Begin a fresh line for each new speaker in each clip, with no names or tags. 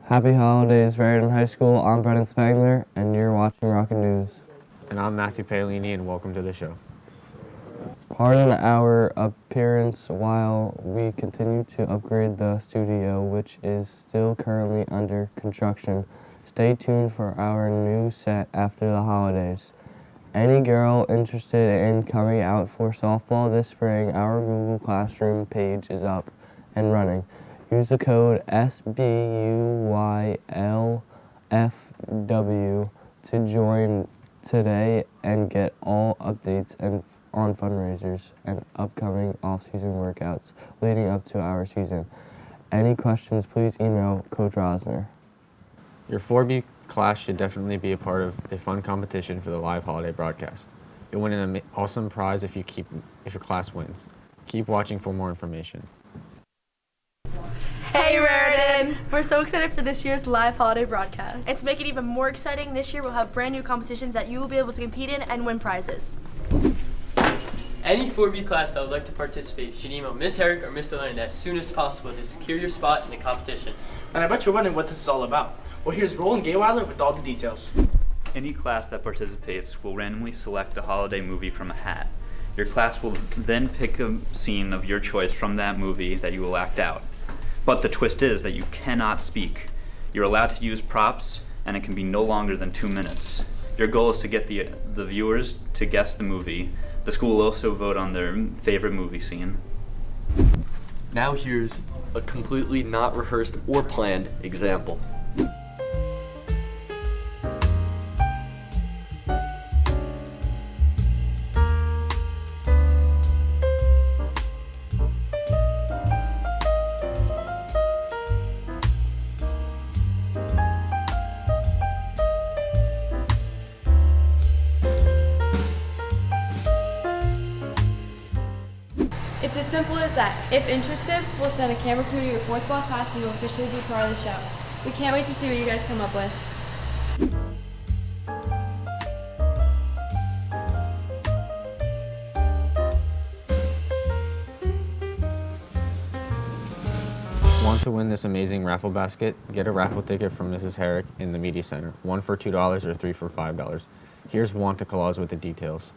Happy holidays, Raritan High School. I'm Brennan Spangler, and you're watching Rocket News.
And I'm Matthew Paolini, and welcome to the show.
Pardon our appearance while we continue to upgrade the studio, which is still currently under construction. Stay tuned for our new set after the holidays. Any girl interested in coming out for softball this spring, our Google Classroom page is up and running. Use the code SBUYLFW to join today and get all updates on fundraisers and upcoming off-season workouts leading up to our season. Any questions, please email Coach Rosner.
Your 4B class should definitely be a part of a fun competition for the live holiday broadcast. You'll win an awesome prize if your class wins. Keep watching for more information.
Hey Raritan!
We're so excited for this year's live holiday broadcast.
And to make it even more exciting, this year we'll have brand new competitions that you will be able to compete in and win prizes.
Any 4B class that would like to participate should email Ms. Herrick or Mr. Leonard as soon as possible to secure your spot in the competition.
And I bet you're wondering what this is all about. Well, here's Roland Gayweiler with all the details.
Any class that participates will randomly select a holiday movie from a hat. Your class will then pick a scene of your choice from that movie that you will act out. But the twist is that you cannot speak. You're allowed to use props, and it can be no longer than 2 minutes. Your goal is to get the viewers to guess the movie. The school will also vote on their favorite movie scene.
Now here's a completely not rehearsed or planned example.
It's as simple as that. If interested, we'll send a camera crew to your fourth ball class and you'll officially be part of the show. We can't wait to see what you guys come up with.
Want to win this amazing raffle basket? Get a raffle ticket from Mrs. Herrick in the Media Center. 1 for $2 or 3 for $5. Here's Wanta Claus with the details.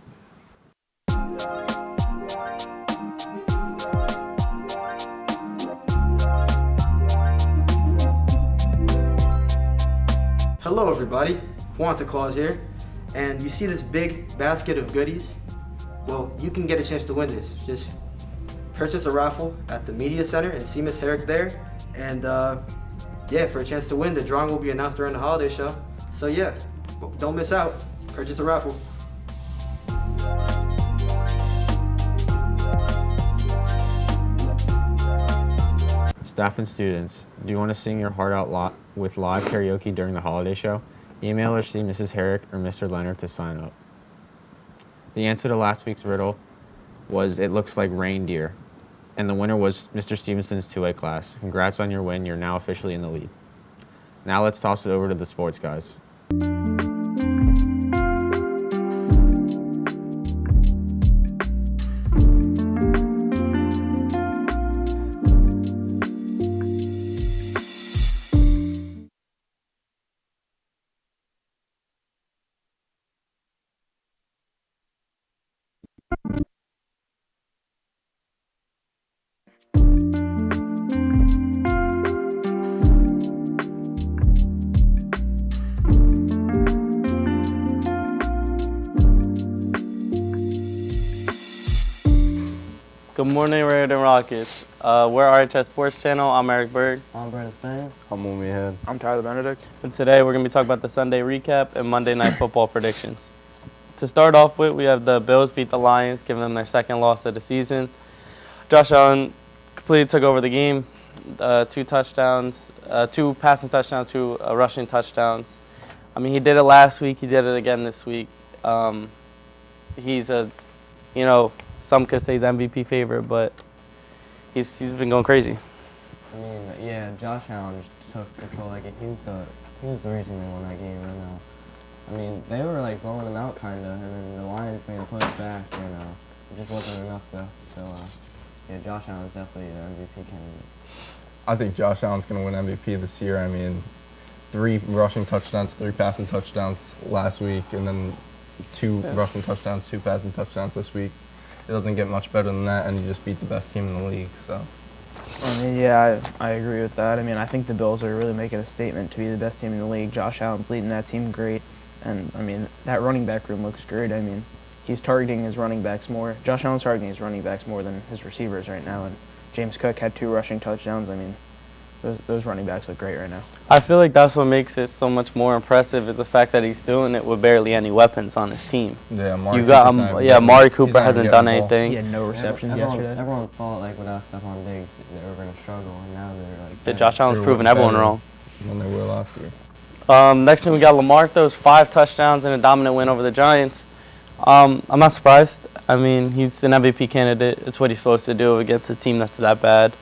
Hello everybody, Wanta Claus here. And you see this big basket of goodies? Well, you can get a chance to win this. Just purchase a raffle at the Media Center and see Miss Herrick there. And yeah, for a chance to win, the drawing will be announced during the holiday show. So yeah, don't miss out. Purchase a raffle.
Staff and students, do you want to sing your heart out with live karaoke during the holiday show? Email or see Mrs. Herrick or Mr. Leonard to sign up. The answer to last week's riddle was "It looks like reindeer," and the winner was Mr. Stevenson's 2A class. Congrats on your win, you're now officially in the lead. Now let's toss it over to the sports guys.
Good morning, Raritan Rockets. We're RHS Sports Channel. I'm Eric Berg.
I'm Brennan Spangler.
I'm Mumi Head.
I'm Tyler Benedict.
And today we're going to be talking about the Sunday recap and Monday Night Football predictions. To start off with, we have the Bills beat the Lions, giving them their second loss of the season. Josh Allen completely took over the game. 2 touchdowns, 2 passing touchdowns, 2 rushing touchdowns. I mean, he did it last week. He did it again this week. He's a, some could say he's MVP favorite, but he's been going crazy.
I mean, yeah, Josh Allen just took control. Like, he was the reason they won that game. I mean, they were like blowing them out kind of, and then the Lions made a push back. It just wasn't enough though. So yeah, Josh Allen's definitely the MVP candidate.
I think Josh Allen's going to win MVP this year. I mean, 3 rushing touchdowns, 3 passing touchdowns last week, and then 2 rushing touchdowns, 2 passing touchdowns this week. It doesn't get much better than that, and you just beat the best team in the league. So.
I mean, yeah, I agree with that. I mean, I think the Bills are really making a statement to be the best team in the league. Josh Allen's leading that team great, and I mean, that running back room looks great. I mean, he's targeting his running backs more. Josh Allen's targeting his running backs more than his receivers right now, and James Cook had 2 rushing touchdowns. I mean, those running backs look great right now.
I feel like that's what makes it so much more impressive is the fact that he's doing it with barely any weapons on his team.
Yeah,
Amari Cooper hasn't done anything.
He had no receptions yesterday.
Everyone thought like without Stephon Diggs they were going to struggle, and now they're like.
Yeah, Josh Allen's proven everyone wrong.
Than they were last year.
Next thing we got Lamar throws 5 touchdowns in a dominant win over the Giants. I'm not surprised. I mean, he's an MVP candidate. It's what he's supposed to do against a team that's that bad.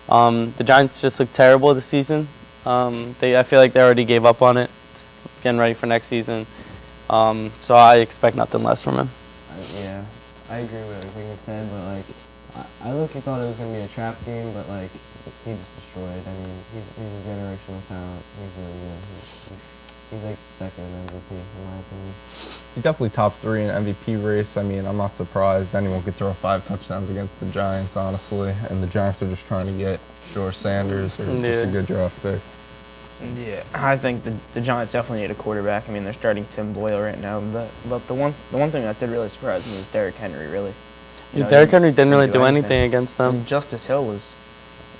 The Giants just look terrible this season. I feel like they already gave up on it. It's getting ready for next season. So I expect nothing less from him.
Yeah, I agree with everything you said, but like, I look-y thought it was going to be a trap game, but like, he just destroyed. I mean, he's a generational talent. He's really good. He's like second MVP in my opinion.
He's definitely top 3 in MVP race. I mean, I'm not surprised anyone could throw 5 touchdowns against the Giants, honestly. And the Giants are just trying to get Shore Sanders or just a good draft pick.
Yeah, I think the Giants definitely need a quarterback. I mean, they're starting Tim Boyle right now. But the one thing that did really surprise me was Derrick Henry, really.
Derrick Henry didn't really do anything against them.
And Justice Hill was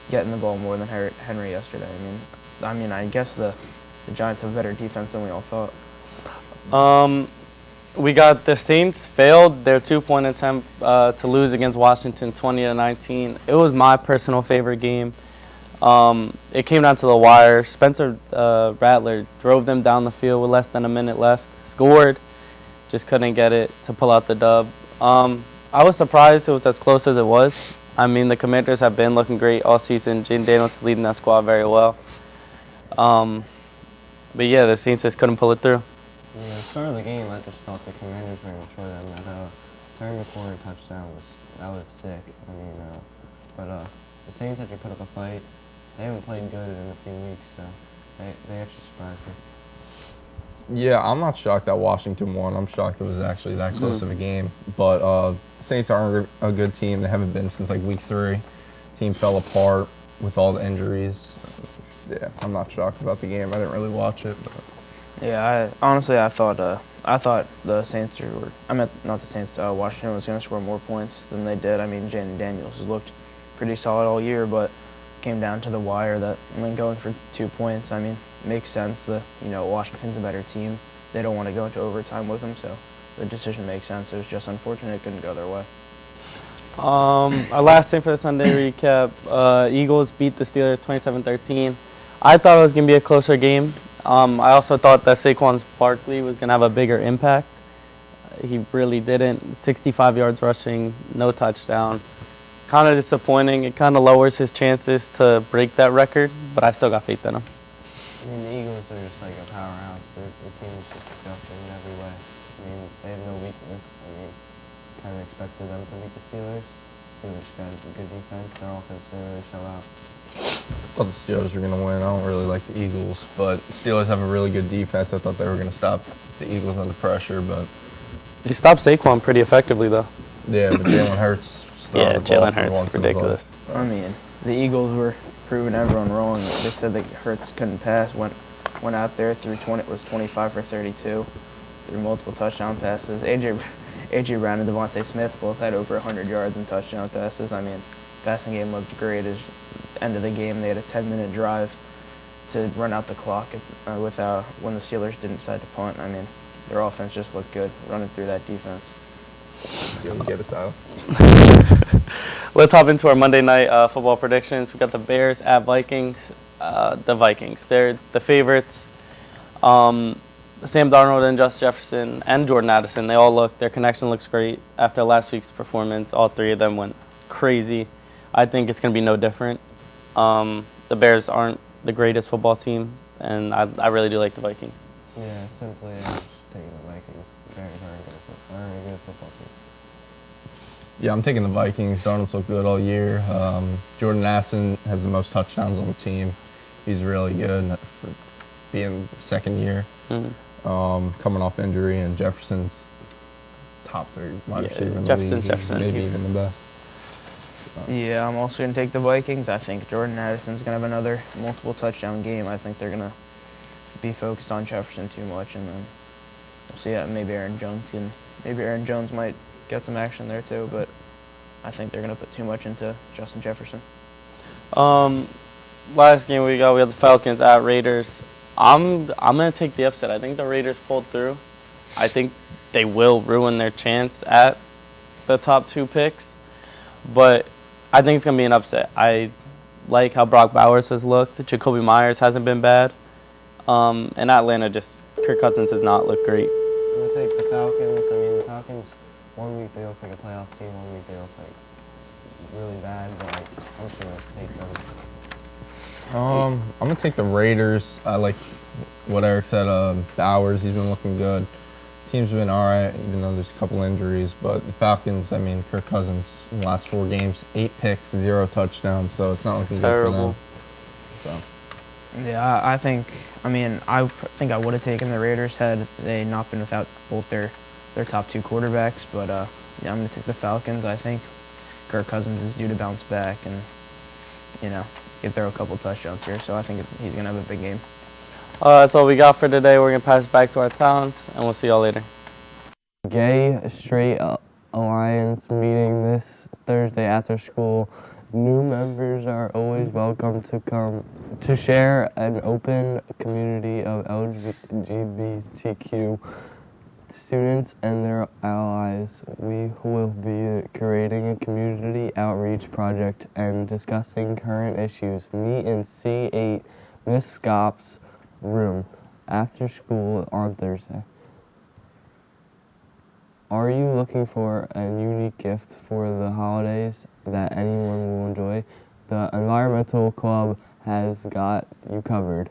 getting the ball more than Henry yesterday. I mean, I guess the Giants have better defense than we all thought.
We got the Saints failed their 2-point attempt to lose against Washington 20-19. It was my personal favorite game. It came down to the wire. Spencer Rattler drove them down the field with less than a minute left, scored, just couldn't get it to pull out the dub. I was surprised it was as close as it was. I mean, the Commanders have been looking great all season. Jaden Daniels leading that squad very well. But yeah, the Saints just couldn't pull it through.
Yeah, at the start of the game, I just thought the Commanders were going to destroy them. That Terry McLaurin touchdown was sick. I mean, but the Saints actually put up a fight. They haven't played good in a few weeks, so they actually surprised me.
Yeah, I'm not shocked that Washington won. I'm shocked it was actually that close of a game. But Saints aren't a good team. They haven't been since like week 3. Team fell apart with all the injuries. Yeah, I'm not shocked about the game. I didn't really watch it. But.
Yeah, honestly, I thought the Saints Washington was going to score more points than they did. I mean, Jaden Daniels has looked pretty solid all year, but came down to the wire and then going for 2 points. I mean, it makes sense. Washington's a better team. They don't want to go into overtime with them, so the decision makes sense. It was just unfortunate it couldn't go their way.
Our last thing for the Sunday recap, Eagles beat the Steelers 27-13. I thought it was going to be a closer game. I also thought that Saquon Barkley was going to have a bigger impact. He really didn't. 65 yards rushing, no touchdown. Kind of disappointing. It kind of lowers his chances to break that record, but I still got faith in him.
I mean, the Eagles are just like a powerhouse. The team is just disgusting in every way. I mean, they have no weakness. I mean, kind of expected them to beat the Steelers. Steelers got a good defense. Their offense didn't really show out.
I thought the Steelers were going to win. I don't really like the Eagles, but the Steelers have a really good defense. I thought they were going to stop the Eagles under pressure, but
they stopped Saquon pretty effectively, though.
Yeah, but Jalen Hurts started the
Jalen Hurts, ridiculous.
I mean, the Eagles were proving everyone wrong. They said that Hurts couldn't pass. Went out there, was 25 for 32, threw multiple touchdown passes. AJ Brown and Devontae Smith both had over 100 yards and touchdown passes. I mean, passing game looked great. At the end of the game, they had a 10-minute drive to run out the clock when the Steelers didn't decide to punt. I mean, their offense just looked good running through that defense.
Get it, Tyler.
Let's hop into our Monday night football predictions. We got the Bears at Vikings. The Vikings, they're the favorites. Sam Darnold and Justin Jefferson and Jordan Addison, their connection looks great. After last week's performance, all 3 of them went crazy. I think it's going to be no different. The Bears aren't the greatest football team, and I really do like the Vikings.
Yeah, simply I'm just taking the Vikings. The Bears aren't a good football team.
Yeah, I'm taking the Vikings. Darnold's looked good all year. Jordan Addison has the most touchdowns on the team. He's really good. being second year, coming off injury, and Jefferson's top 3 wide receiver in the league.
Jefferson.
Maybe even the best.
Yeah, I'm also going to take the Vikings. I think Jordan Addison's going to have another multiple touchdown game. I think they're going to be focused on Jefferson too much, and then we'll see. Maybe Aaron Jones might get some action there too, but I think they're going to put too much into Justin Jefferson.
Last game we have the Falcons at Raiders. I'm going to take the upset. I think the Raiders pulled through. I think they will ruin their chance at the top 2 picks, but I think it's going to be an upset. I like how Brock Bowers has looked. Jacoby Myers hasn't been bad. And Atlanta Kirk Cousins has not looked great.
I'm going to take the Falcons. I mean, the Falcons, 1 week they look like a playoff team, 1 week they look like really bad, but I'm just going to take them.
I'm going to take the Raiders. I like what Eric said. Bowers, he's been looking good. Team's been all right, even though there's a couple injuries. But the Falcons, I mean, Kirk Cousins, in the last 4 games, 8 picks, 0 touchdowns, so it's not looking good for them. So.
Yeah, I think I would have taken the Raiders had they not been without both their top 2 quarterbacks. But yeah, I'm going to take the Falcons. I think Kirk Cousins is due to bounce back and, get throw a couple touchdowns here. So I think he's going to have a big game.
That's all we got for today. We're going to pass it back to our talents, and we'll see y'all later.
Gay Straight Alliance meeting this Thursday after school. New members are always welcome to come to share an open community of LGBTQ students and their allies. We will be creating a community outreach project and discussing current issues. Meet in C8 Miss Scott's room after school on Thursday. Are you looking for a unique gift for the holidays that anyone will enjoy? The Environmental Club has got you covered.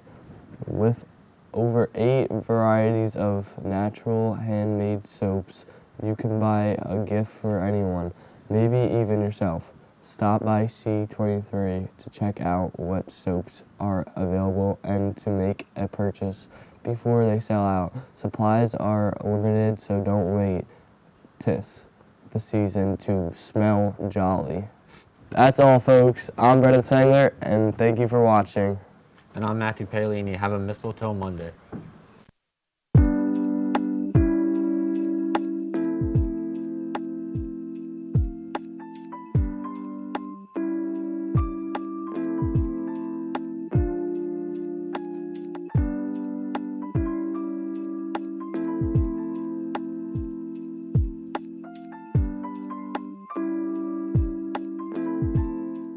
With over 8 varieties of natural handmade soaps, you can buy a gift for anyone, maybe even yourself. Stop by C23 to check out what soaps are available and to make a purchase before they sell out. Supplies are limited, so don't wait. 'Tis the season to smell jolly. That's all, folks. I'm Brendan Spangler, and thank you for watching.
And I'm Matthew Paley, and you have a Mistletoe Monday.